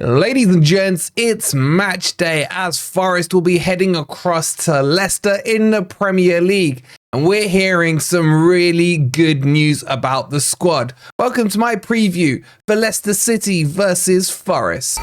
Ladies and gents, it's match day as Forest will be heading across to Leicester in the Premier League. And we're hearing some really good news about the squad. Welcome to my preview for Leicester City versus Forest.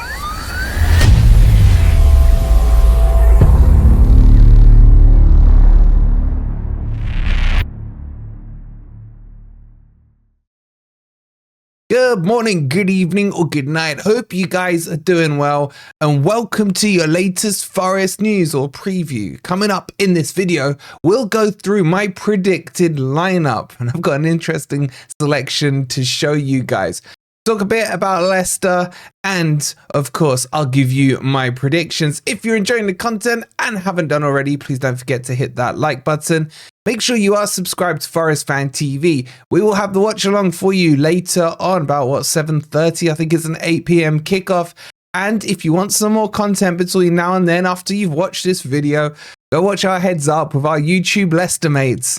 Good morning, good evening, or good night. Hope you guys are doing well, and welcome to your latest Forest news or preview. Coming up in this video, we'll go through my predicted lineup, and I've got an interesting selection to show you guys. Talk a bit about Leicester, and of course, I'll give you my predictions. If you're enjoying the content and haven't done already, please don't forget to hit that like button. Make sure you are subscribed to Forest Fan TV. We will have the watch along for you later on, about 7:30. I think it's an 8 p.m. kickoff. And if you want some more content between now and then, after you've watched this video, go watch our Heads Up with our YouTube Leicester mates.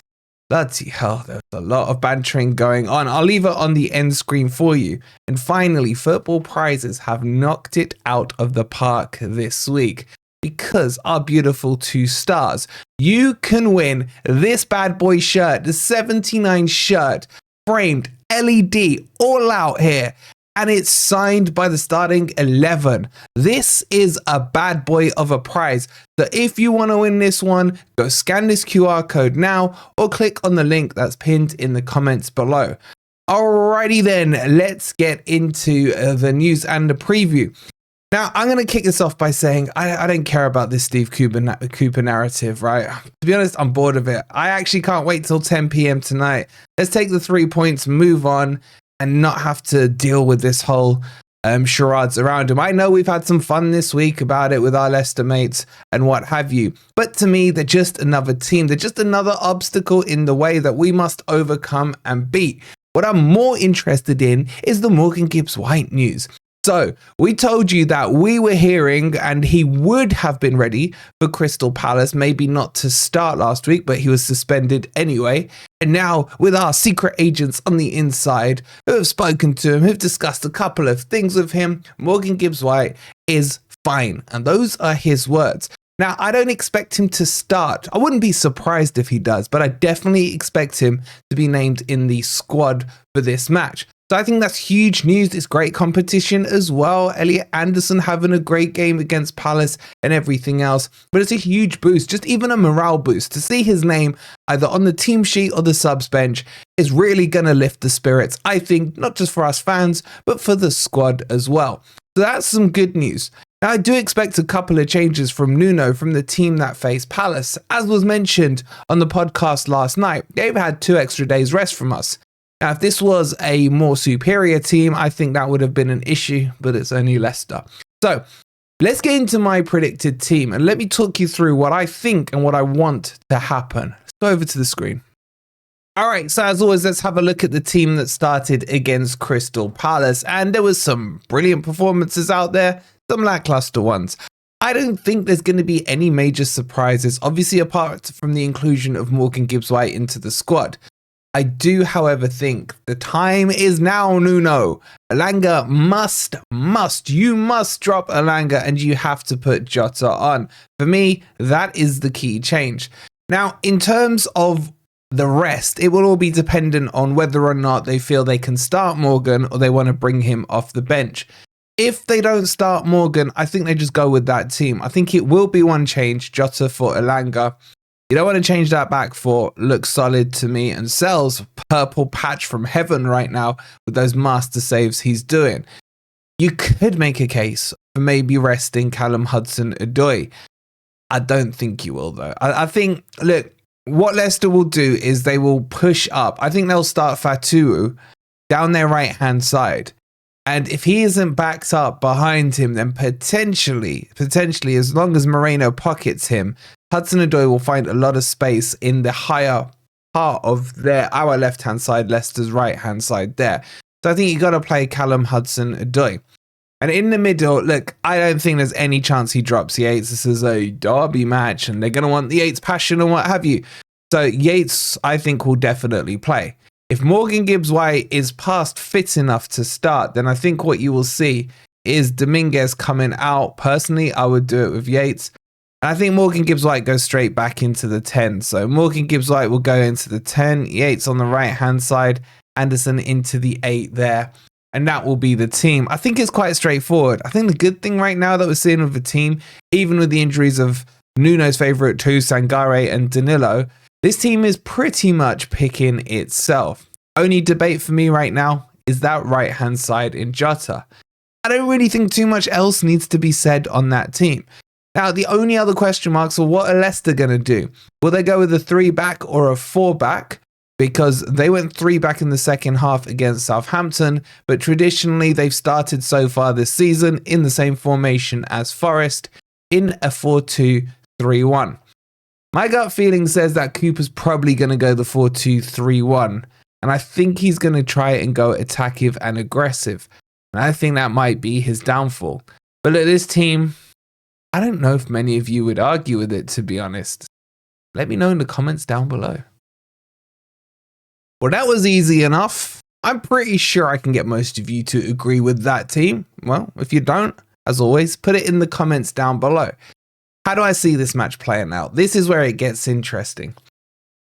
Bloody hell, there's a lot of bantering going on. I'll leave it on the end screen for you. And finally, football prizes have knocked it out of the park this week. Because our beautiful 2 stars, you can win this bad boy shirt, the 79 shirt, framed LED, all out here, and it's signed by the starting 11. This is a bad boy of a prize. So if you want to win this one, go scan this QR code now or click on the link that's pinned in the comments below. Alrighty then, let's get into the news and the preview. Now, I'm going to kick this off by saying I don't care about this Steve Cooper narrative, right? To be honest, I'm bored of it. I actually can't wait till 10 p.m. tonight. Let's take the 3 points, move on, and not have to deal with this whole charades around him. I know we've had some fun this week about it with our Leicester mates and what have you. But to me, they're just another team. They're just another obstacle in the way that we must overcome and beat. What I'm more interested in is the Morgan Gibb-White news. So we told you that we were hearing and he would have been ready for Crystal Palace, maybe not to start last week, but he was suspended anyway. And now with our secret agents on the inside who have spoken to him, who've discussed a couple of things with him, Morgan Gibb-White is fine. And those are his words. Now, I don't expect him to start. I wouldn't be surprised if he does, but I definitely expect him to be named in the squad for this match. So I think that's huge news. It's great competition as well. Elliot Anderson having a great game against Palace and everything else. But it's a huge boost, just even a morale boost. To see his name either on the team sheet or the subs bench is really going to lift the spirits, I think, not just for us fans, but for the squad as well. So that's some good news. Now, I do expect a couple of changes from Nuno from the team that faced Palace. As was mentioned on the podcast last night, they've had 2 extra days rest from us. Now, if this was a more superior team, I think that would have been an issue, but it's only Leicester. So let's get into my predicted team and let me talk you through what I think and what I want to happen. Let's go over to the screen. All right, so as always, let's have a look at the team that started against Crystal Palace. And there was some brilliant performances out there, some lackluster ones. I don't think there's going to be any major surprises, obviously apart from the inclusion of Morgan Gibb-White into the squad. I do, however, think the time is now, Nuno. Elanga you must drop Elanga and you have to put Jota on. For me, that is the key change. Now, in terms of the rest, it will all be dependent on whether or not they feel they can start Morgan or they want to bring him off the bench. If they don't start Morgan, I think they just go with that team. I think it will be one change, Jota for Elanga. You don't want to change that back four. Looks solid to me and sells purple patch from heaven right now with those master saves he's doing. You could make a case for maybe resting Callum Hudson-Odoi. I don't think you will though. I think, look, what Leicester will do is they will push up. I think they'll start Fatu down their right hand side. And if he isn't backed up behind him, then potentially, as long as Moreno pockets him, Hudson-Odoi will find a lot of space in the higher part of our left-hand side, Leicester's right-hand side there. So I think you got to play Callum Hudson-Odoi. And in the middle, look, I don't think there's any chance he drops Yates. This is a derby match and they're going to want the Yates passion and what have you. So Yates, I think, will definitely play. If Morgan Gibb-White is past fit enough to start, then I think what you will see is Dominguez coming out. Personally, I would do it with Yates. And I think Morgan Gibb-White goes straight back into the 10. So Morgan Gibb-White will go into the 10. Yates on the right-hand side. Anderson into the 8 there. And that will be the team. I think it's quite straightforward. I think the good thing right now that we're seeing with the team, even with the injuries of Nuno's favourite two, Sangare and Danilo, this team is pretty much picking itself. Only debate for me right now is that right-hand side in Jota. I don't really think too much else needs to be said on that team. Now, the only other question marks are what are Leicester going to do? Will they go with a 3-back or a 4-back? Because they went 3-back in the second half against Southampton, but traditionally they've started so far this season in the same formation as Forest in a 4-2-3-1. My gut feeling says that Cooper's probably going to go the 4-2-3-1, and I think he's going to try and go attackive and aggressive. And I think that might be his downfall. But at this team, I don't know if many of you would argue with it, to be honest. Let me know in the comments down below. Well, that was easy enough. I'm pretty sure I can get most of you to agree with that team. Well, if you don't, as always, put it in the comments down below. How do I see this match playing out? This is where it gets interesting.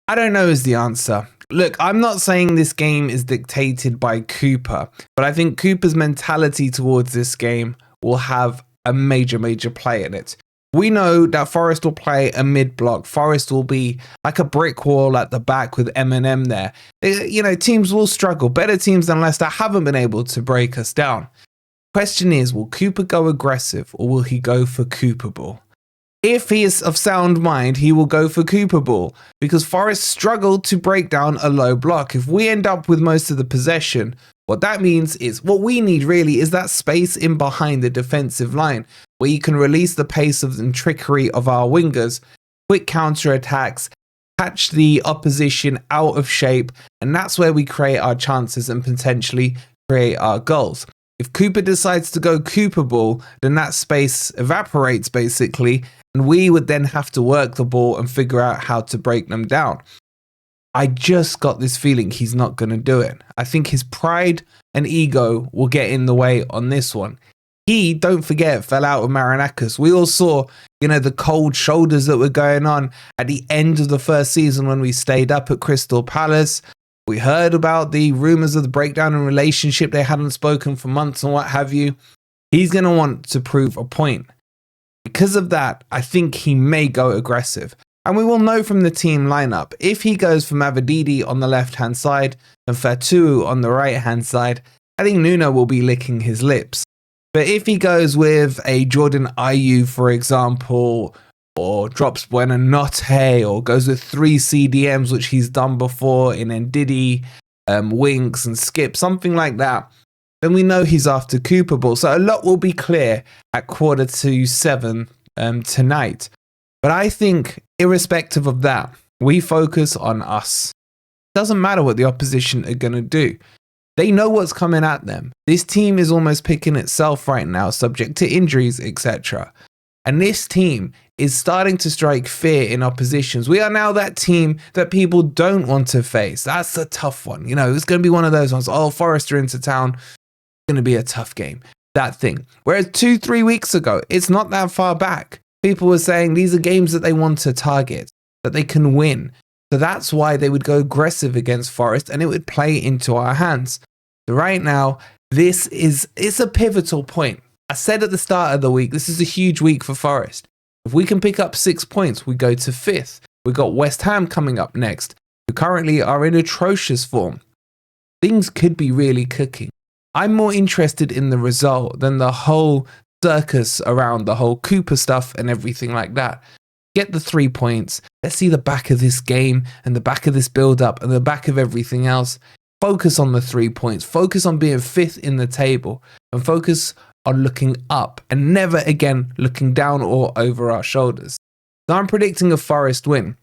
I don't know is the answer. Look, I'm not saying this game is dictated by Cooper, but I think Cooper's mentality towards this game will have a major play in it. We know that Forest will play a mid-block. Forest will be like a brick wall at the back with M&M there. You know, teams will struggle. Better teams than Leicester haven't been able to break us down. Question is, will Cooper go aggressive or will he go for Cooper ball? If he is of sound mind, he will go for Cooper ball because Forest struggled to break down a low block. If we end up with most of the possession, what that means is what we need really is that space in behind the defensive line where you can release the pace and trickery of our wingers, quick counter attacks, catch the opposition out of shape, and that's where we create our chances and potentially create our goals. If Cooper decides to go Cooper ball, then that space evaporates basically, and we would then have to work the ball and figure out how to break them down. I just got this feeling he's not going to do it. I think his pride and ego will get in the way on this one. He, don't forget, fell out with Marinakis. We all saw, you know, the cold shoulders that were going on at the end of the first season when we stayed up at Crystal Palace. We heard about the rumours of the breakdown in relationship. They hadn't spoken for months and what have you. He's going to want to prove a point. Because of that, I think he may go aggressive. And we will know from the team lineup. If he goes for Mavididi on the left-hand side and Fatu on the right-hand side, I think Nuno will be licking his lips. But if he goes with a Jordan Ayew, for example, or drops Buonanotte, or goes with 3 CDMs, which he's done before in Ndidi, Winks and Skip, something like that, then we know he's after Cooper ball. So a lot will be clear at 7:15 tonight. But I think, irrespective of that, we focus on us. Doesn't matter what the opposition are going to do. They know what's coming at them. This team is almost picking itself right now, subject to injuries, etc. And this team is starting to strike fear in oppositions. We are now that team that people don't want to face. That's a tough one. You know, it's going to be one of those ones. Oh, Forest are into town. It's going to be a tough game. That thing. Whereas 2-3 weeks ago, it's not that far back. People were saying these are games that they want to target, that they can win. So that's why they would go aggressive against Forest and it would play into our hands. So right now, it's a pivotal point. I said at the start of the week, this is a huge week for Forest. If we can pick up 6 points, we go to 5th. We've got West Ham coming up next, who currently are in atrocious form. Things could be really cooking. I'm more interested in the result than the whole circus around the whole Cooper stuff and everything like that. Get the 3 points. Let's see the back of this game and the back of this build-up and the back of everything else. Focus on the 3 points. Focus on being 5th in the table and focus on looking up and never again looking down or over our shoulders. So I'm predicting a Forest win.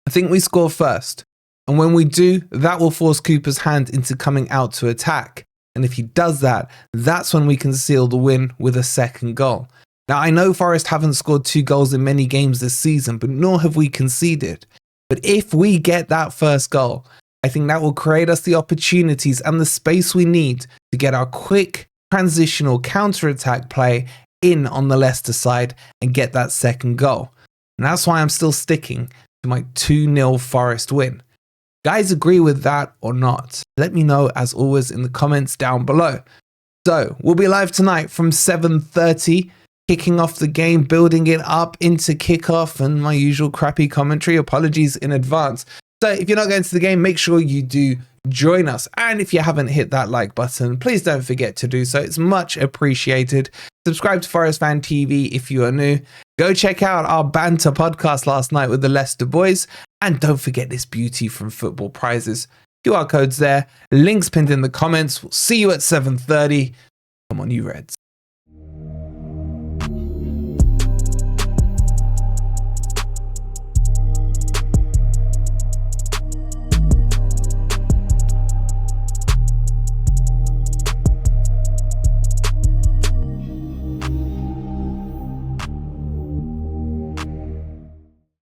I think we score first. And when we do, that will force Cooper's hand into coming out to attack. And if he does that, that's when we can seal the win with a second goal. Now, I know Forest haven't scored 2 goals in many games this season, but nor have we conceded. But if we get that first goal, I think that will create us the opportunities and the space we need to get our quick transitional counter-attack play in on the Leicester side and get that second goal. And that's why I'm still sticking to my 2-0 Forest win. Guys agree with that or not? Let me know as always in the comments down below. So we'll be live tonight from 7:30, kicking off the game, building it up into kickoff and my usual crappy commentary. Apologies in advance. So if you're not going to the game, make sure you do join us. And if you haven't hit that like button, please don't forget to do so. It's much appreciated. Subscribe to Forest Fan TV if you are new. Go check out our banter podcast last night with the Leicester boys. And don't forget this beauty from Football Prizes. QR codes there. Links pinned in the comments. We'll see you at 7:30. Come on, you Reds.